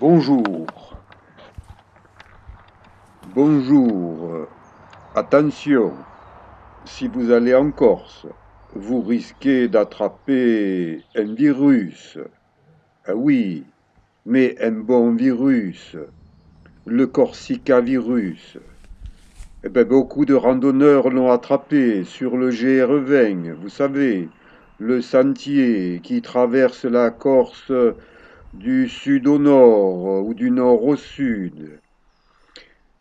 Bonjour, bonjour, attention, si vous allez en Corse, vous risquez d'attraper un virus. Ah oui, mais un bon virus, le Corsica virus. Eh ben, beaucoup de randonneurs l'ont attrapé sur le GR20, vous savez, le sentier qui traverse la Corse du sud au nord ou du nord au sud.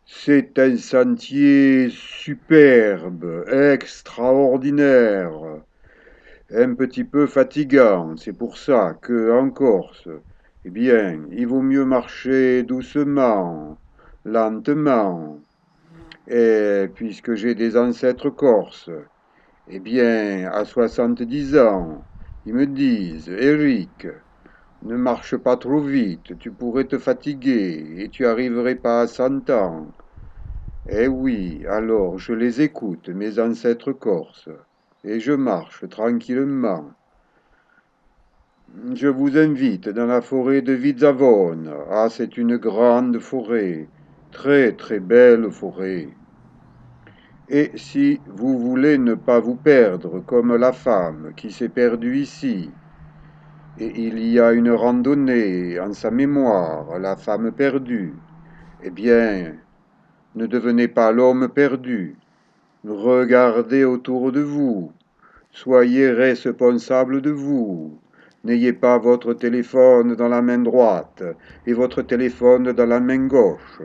C'est un sentier superbe, extraordinaire, un petit peu fatigant. C'est pour ça que en Corse, eh bien, il vaut mieux marcher doucement, lentement. Et puisque j'ai des ancêtres corses, eh bien, à 70 ans, ils me disent, Eric, ne marche pas trop vite, tu pourrais te fatiguer et tu arriverais pas à 100 ans. Eh oui, alors je les écoute, mes ancêtres corses, et je marche tranquillement. Je vous invite dans la forêt de Vizavone. Ah, c'est une grande forêt, très très belle forêt. Et si vous voulez ne pas vous perdre comme la femme qui s'est perdue ici, et il y a une randonnée en sa mémoire, la femme perdue, eh bien, ne devenez pas l'homme perdu. Regardez autour de vous. Soyez responsable de vous. N'ayez pas votre téléphone dans la main droite et votre téléphone dans la main gauche.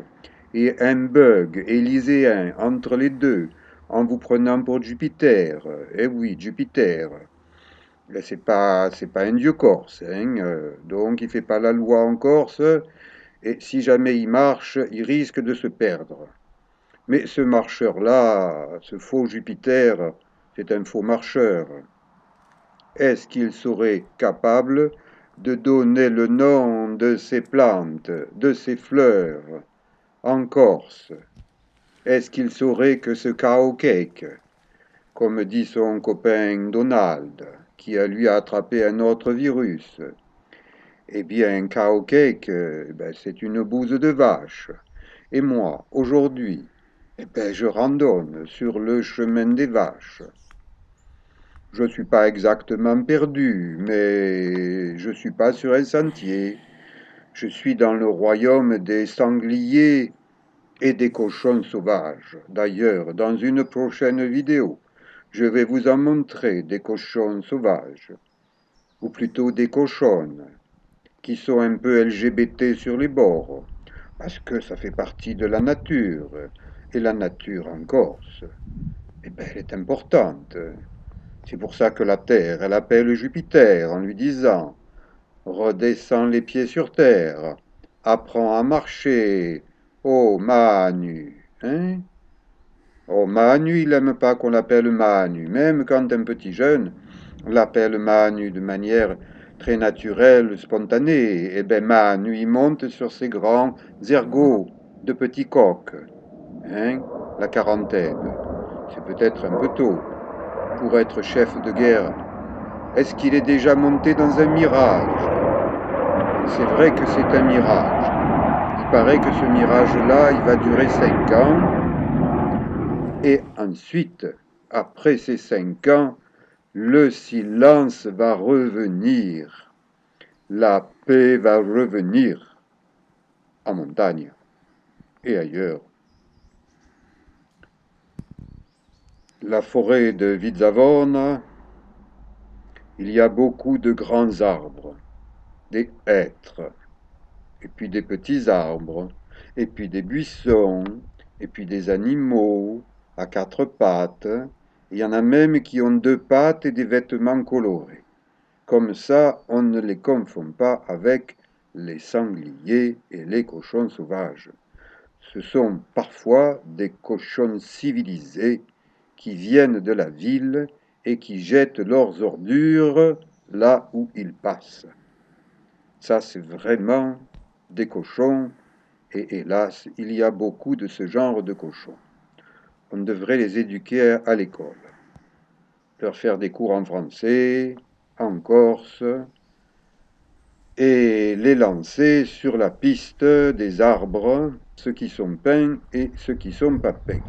Et un bug élyséen entre les deux en vous prenant pour Jupiter. Eh oui, Jupiter. C'est pas un dieu corse, hein, donc il fait pas la loi en Corse. Et si jamais il marche, il risque de se perdre. Mais ce marcheur-là, ce faux Jupiter, c'est un faux marcheur. Est-ce qu'il serait capable de donner le nom de ces plantes, de ces fleurs, en Corse? Est-ce qu'il saurait que ce cow cake, comme dit son copain Donald, qui a lui attrapé un autre virus? Eh bien, un cow cake, ben, c'est une bouse de vache. Et moi, aujourd'hui, eh ben, je randonne sur le chemin des vaches. Je ne suis pas exactement perdu, mais je ne suis pas sur un sentier. Je suis dans le royaume des sangliers et des cochons sauvages. D'ailleurs, dans une prochaine vidéo, je vais vous en montrer des cochons sauvages, ou plutôt des cochonnes, qui sont un peu LGBT sur les bords, parce que ça fait partie de la nature, et la nature en Corse, eh ben, elle est importante. C'est pour ça que la Terre, elle appelle Jupiter en lui disant: redescends les pieds sur terre, apprends à marcher, oh Manu. Hein? Oh Manu, il n'aime pas qu'on l'appelle Manu, même quand un petit jeune l'appelle Manu de manière très naturelle, spontanée. Eh bien Manu, il monte sur ses grands ergots de petit coq. Hein? La quarantaine. C'est peut-être un peu tôt pour être chef de guerre. Est-ce qu'il est déjà monté dans un mirage? C'est vrai que c'est un mirage. Il paraît que ce mirage-là, il va durer 5 ans. Et ensuite, après ces 5 ans, le silence va revenir. La paix va revenir en montagne et ailleurs. La forêt de Vizavone, il y a beaucoup de grands arbres, des hêtres, et puis des petits arbres, et puis des buissons, et puis des animaux à quatre pattes. Il y en a même qui ont deux pattes et des vêtements colorés. Comme ça, on ne les confond pas avec les sangliers et les cochons sauvages. Ce sont parfois des cochons civilisés qui viennent de la ville et qui jettent leurs ordures là où ils passent. Ça, c'est vraiment des cochons, et hélas, il y a beaucoup de ce genre de cochons. On devrait les éduquer à l'école, leur faire des cours en français, en corse, et les lancer sur la piste des arbres, ceux qui sont peints et ceux qui sont pas peints.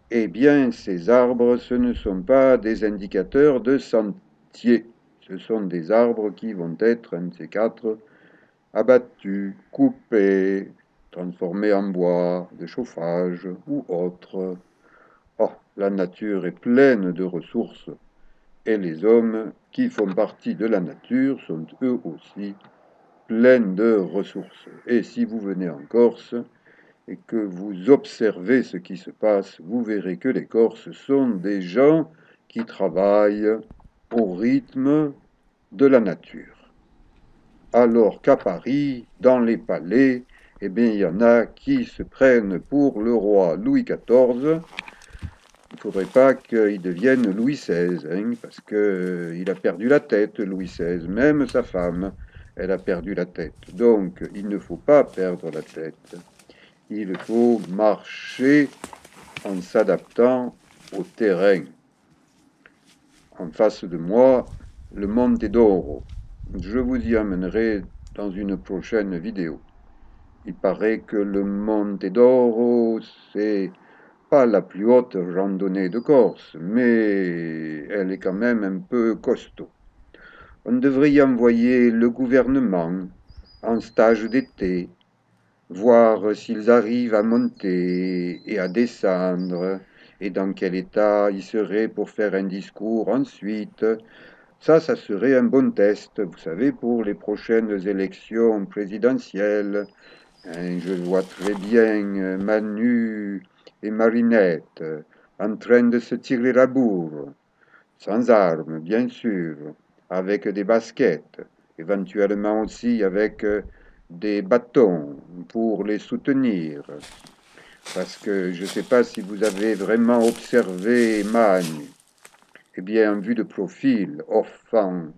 Eh bien, ces arbres, ce ne sont pas des indicateurs de sentier. Ce sont des arbres qui vont être, un de ces quatre, abattus, coupés, transformés en bois de chauffage ou autre. Oh, la nature est pleine de ressources et les hommes qui font partie de la nature sont eux aussi pleins de ressources. Et si vous venez en Corse et que vous observez ce qui se passe, vous verrez que les Corses sont des gens qui travaillent au rythme de la nature. Alors qu'à Paris, dans les palais, eh bien, il y en a qui se prennent pour le roi Louis XIV. Il ne faudrait pas qu'il devienne Louis XVI, hein, parce qu'il a perdu la tête, Louis XVI. Même sa femme, elle a perdu la tête. Donc, il ne faut pas perdre la tête. Il faut marcher en s'adaptant au terrain. En face de moi, le Monte d'Oro. Je vous y amènerai dans une prochaine vidéo. Il paraît que le Monte d'Oro, c'est pas la plus haute randonnée de Corse, mais elle est quand même un peu costaud. On devrait y envoyer le gouvernement en stage d'été, voir s'ils arrivent à monter et à descendre, et dans quel état ils seraient pour faire un discours ensuite. Ça serait un bon test, vous savez, pour les prochaines élections présidentielles. Je vois très bien Manu et Marinette en train de se tirer la bourre, sans armes, bien sûr, avec des baskets, éventuellement aussi avec des bâtons pour les soutenir. Parce que je ne sais pas si vous avez vraiment observé Manu. Eh bien, en vue de profil, enfin,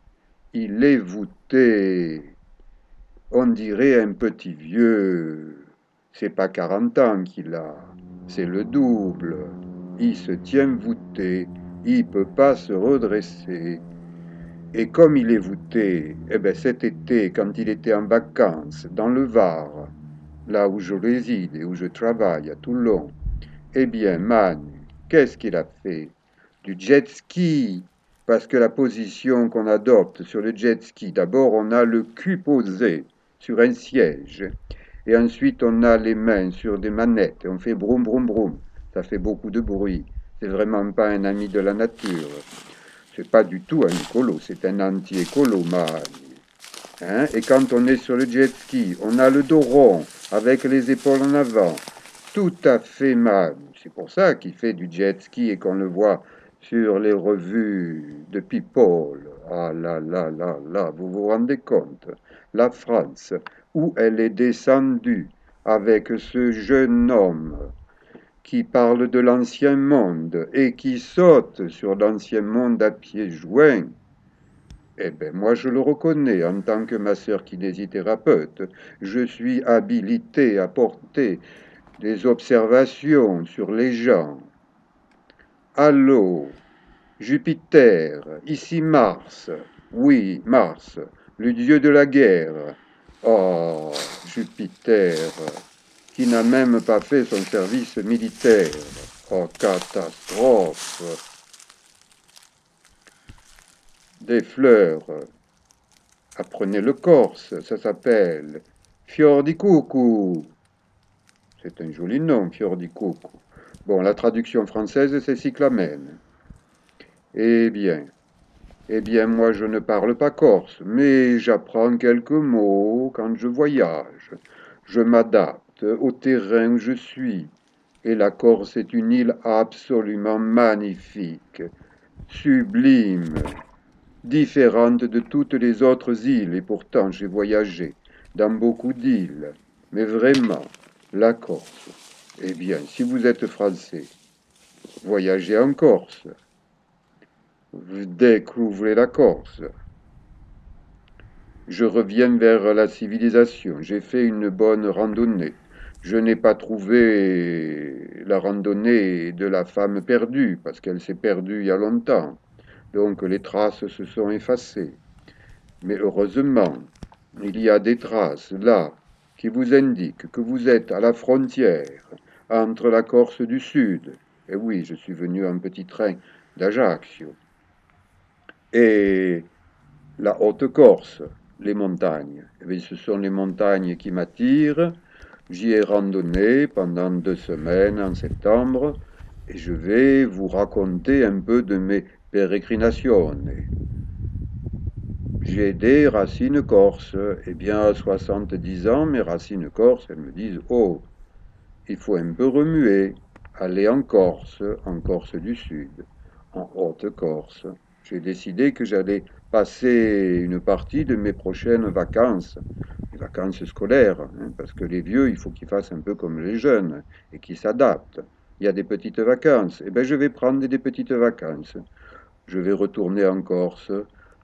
il est voûté. On dirait un petit vieux. C'est pas 40 ans qu'il a, c'est le double. Il se tient voûté, il peut pas se redresser. Et comme il est voûté, eh ben cet été, quand il était en vacances dans le Var, là où je réside et où je travaille à Toulon, eh bien Manu, qu'est-ce qu'il a fait? Du jet ski. Parce que la position qu'on adopte sur le jet ski, d'abord on a le cul posé sur un siège. Et ensuite, on a les mains sur des manettes et on fait broum broum broum. Ça fait beaucoup de bruit. C'est vraiment pas un ami de la nature. C'est pas du tout un écolo, c'est un anti-écolo, Manu. Hein? Et quand on est sur le jet ski, on a le dos rond avec les épaules en avant. Tout à fait, Manu. C'est pour ça qu'il fait du jet ski et qu'on le voit sur les revues de People. Ah là là là là, vous vous rendez compte? La France, où elle est descendue avec ce jeune homme qui parle de l'ancien monde et qui saute sur l'ancien monde à pieds joints, eh bien, moi, je le reconnais en tant que masseur kinésithérapeute. Je suis habilité à porter des observations sur les gens. Allô, Jupiter, ici Mars. Oui, Mars, le dieu de la guerre. Oh, Jupiter, qui n'a même pas fait son service militaire. Oh, catastrophe. Des fleurs. Apprenez le corse, ça s'appelle Fior di Cucu. C'est un joli nom, Fior di Cucu. Bon, la traduction française, c'est cyclamène. Eh bien, eh bien, moi je ne parle pas corse, mais j'apprends quelques mots quand je voyage. Je m'adapte au terrain où je suis. Et la Corse est une île absolument magnifique, sublime, différente de toutes les autres îles, et pourtant j'ai voyagé dans beaucoup d'îles. Mais vraiment, la Corse. Eh bien, si vous êtes français, voyagez en Corse. Vous découvrez la Corse. Je reviens vers la civilisation. J'ai fait une bonne randonnée. Je n'ai pas trouvé la randonnée de la femme perdue, parce qu'elle s'est perdue il y a longtemps. Donc les traces se sont effacées. Mais heureusement, il y a des traces là qui vous indiquent que vous êtes à la frontière entre la Corse du Sud, et oui, je suis venu en petit train d'Ajaccio, et la Haute-Corse, les montagnes. Eh bien, ce sont les montagnes qui m'attirent. J'y ai randonné pendant 2 semaines en septembre et je vais vous raconter un peu de mes pérégrinations. J'ai des racines corses. Eh bien, à 70 ans, mes racines corses, elles me disent, oh, il faut un peu remuer, aller en Corse du Sud, en Haute-Corse. J'ai décidé que j'allais passer une partie de mes prochaines vacances, les vacances scolaires, hein, parce que les vieux, il faut qu'ils fassent un peu comme les jeunes et qu'ils s'adaptent. Il y a des petites vacances, et bien je vais prendre des petites vacances. Je vais retourner en Corse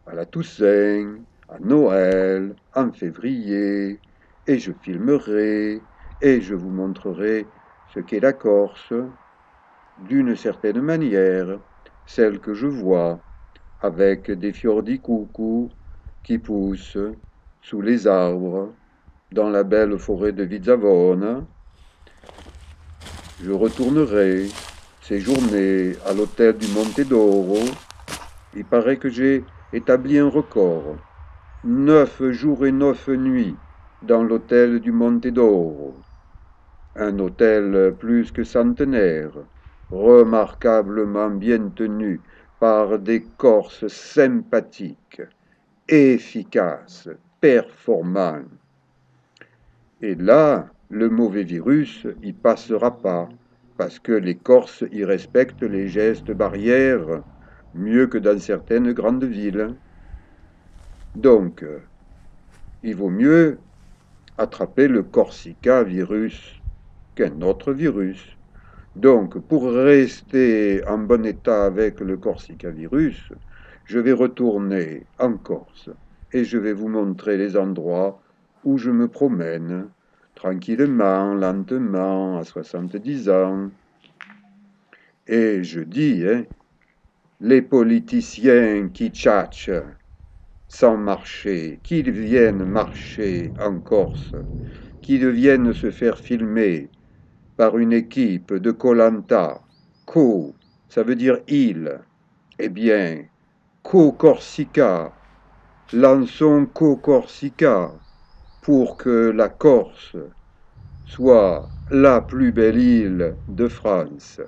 à la Toussaint, à Noël, en février, et je filmerai, et je vous montrerai ce qu'est la Corse d'une certaine manière, celle que je vois, avec des fiors di cucù qui poussent sous les arbres, dans la belle forêt de Vizavone. Je retournerai séjourner à l'hôtel du Monte d'Oro. Il paraît que j'ai établi un record. 9 jours et 9 nuits dans l'hôtel du Monte d'Oro. Un hôtel plus que centenaire, remarquablement bien tenu par des Corses sympathiques, efficaces, performants. Et là, le mauvais virus y passera pas, parce que les Corses y respectent les gestes barrières mieux que dans certaines grandes villes. Donc, il vaut mieux attraper le Corsica virus qu'un autre virus. Donc, pour rester en bon état avec le Corsica virus, je vais retourner en Corse et je vais vous montrer les endroits où je me promène tranquillement, lentement, à 70 ans. Et je dis, hein, les politiciens qui tchatchent sans marcher, qu'ils viennent marcher en Corse, qu'ils viennent se faire filmer par une équipe de Koh-Lanta. Co, ça veut dire île. Eh bien, Co-Corsica, lançons Co-Corsica pour que la Corse soit la plus belle île de France.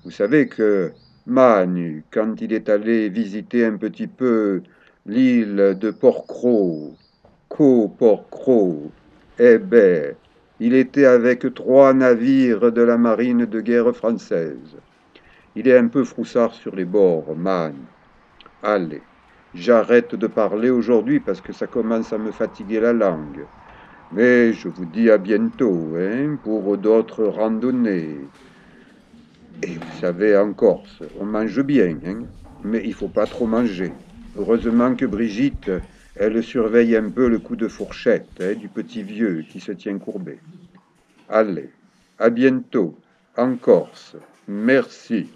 Vous savez que Manu, quand il est allé visiter un petit peu l'île de Porquerolles, Co-Porquerolles, eh ben, il était avec 3 navires de la marine de guerre française. Il est un peu froussard sur les bords, man. Allez, j'arrête de parler aujourd'hui parce que ça commence à me fatiguer la langue. Mais je vous dis à bientôt, hein, pour d'autres randonnées. Et vous savez, en Corse, on mange bien, hein, mais il faut pas trop manger. Heureusement que Brigitte, elle surveille un peu le coup de fourchette, hein, du petit vieux qui se tient courbé. Allez, à bientôt, en Corse. Merci.